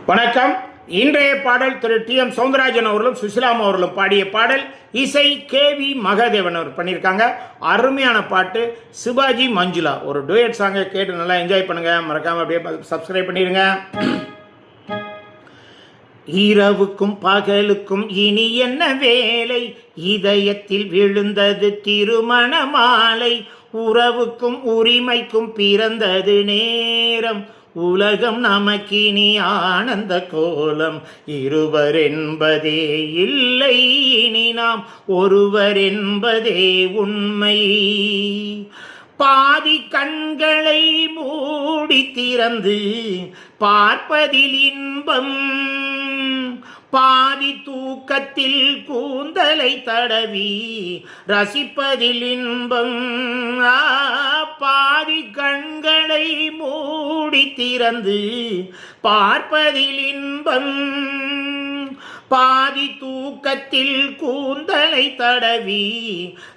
வணக்கம். இன்றைய பாடல் திரு டி.எம். சௌந்தரராஜன் அவர்களும் சுசிலாமா அவர்களும் பாடிய பாடல். இசை கே.வி. மகாதேவன் அவர் பண்ணியிருக்காங்க. அருமையான பாட்டு. சிவாஜி மஞ்சுளா ஒரு டூயட் சாங்கை கேட்டு நல்லா என்ஜாய் பண்ணுங்க. மறக்காம அப்படியே சப்ஸ்கிரைப் பண்ணிடுங்க. இரவுக்கும் பகலுக்கும் இனி என்ன வேலை, இதயத்தில் விழுந்தது திருமண மாலை, உறவுக்கும் உரிமைக்கும் பிறந்தது நேரம், உலகம் நமக்கினி ஆனந்த கோலம், இருவர் என்பதே இல்லை இனி நாம் ஒருவர் என்பதே உண்மை, பாதி கண்களை மூடி திறந்து பார்ப்பதில் இன்பம், பாதி தூக்கத்தில் கூந்தலை தடவி ரசிப்பதில் இன்பம், பாதி கண்களை மூடி திறந்து பார்ப்பதில் இன்பம், பாதி தூக்கத்தில் கூந்தலை தடவி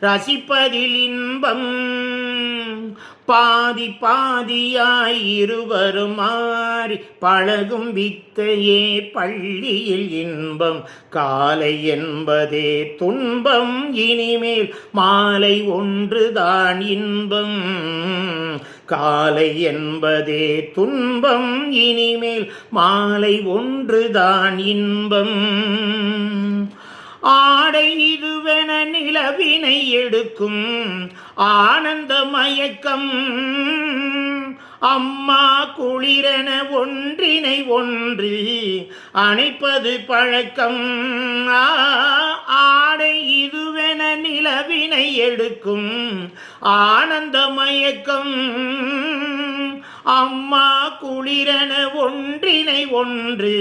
ரசிப்பதில் இன்பம், பாதி பாதியாய் இருவரும் மாறி பழகும் வித்தையே பள்ளியில் இன்பம், காலை என்பதே துன்பம் இனிமேல் மாலை ஒன்றுதான் இன்பம், காலை என்பதே துன்பம் இனிமேல் மாலை ஒன்றுதான் இன்பம், ஆடை இதுவென நிலவினை எடுக்கும் ஆனந்த மயக்கம், அம்மா குளிரென ஒன்றினை ஒன்று அணைப்பது பழக்கம், ஆடை இதுவென நிலவினை எடுக்கும் ஆனந்த மயக்கம், அம்மா குளிரென ஒன்றினை ஒன்று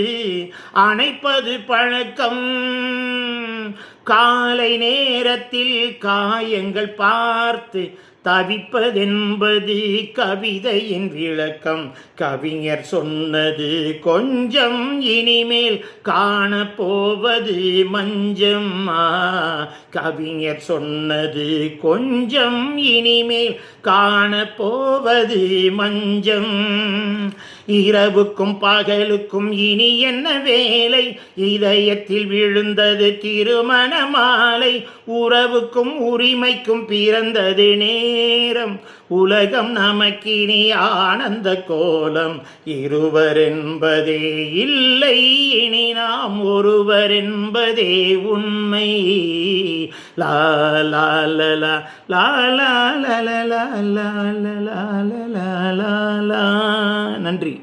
அணைப்பது பழக்கம், காலை நேரத்தில் காயங்கள் பார்த்து தவிப்பதென்பது கவிதையின் விளக்கம், கவிஞர் சொன்னது கொஞ்சம் இனிமேல் காணப்போவது மஞ்சம், கவிஞர் சொன்னது கொஞ்சம் இனிமேல் காணப்போவது மஞ்சம், இரவுக்கும் பகலுக்கும் இனி என்ன வேலை, இதயத்தில் விழுந்தது திருமண மாலை, உறவுக்கும் உரிமைக்கும் பிறந்தது நேரம், உலகம் நமக்கினி ஆனந்த கோலம், இருவர் என்பதே இல்லை இனி நாம் ஒருவர் என்பதே உண்மை, லா லா லா லா லா லா லா லா லா லா லா லா லா. நன்றி.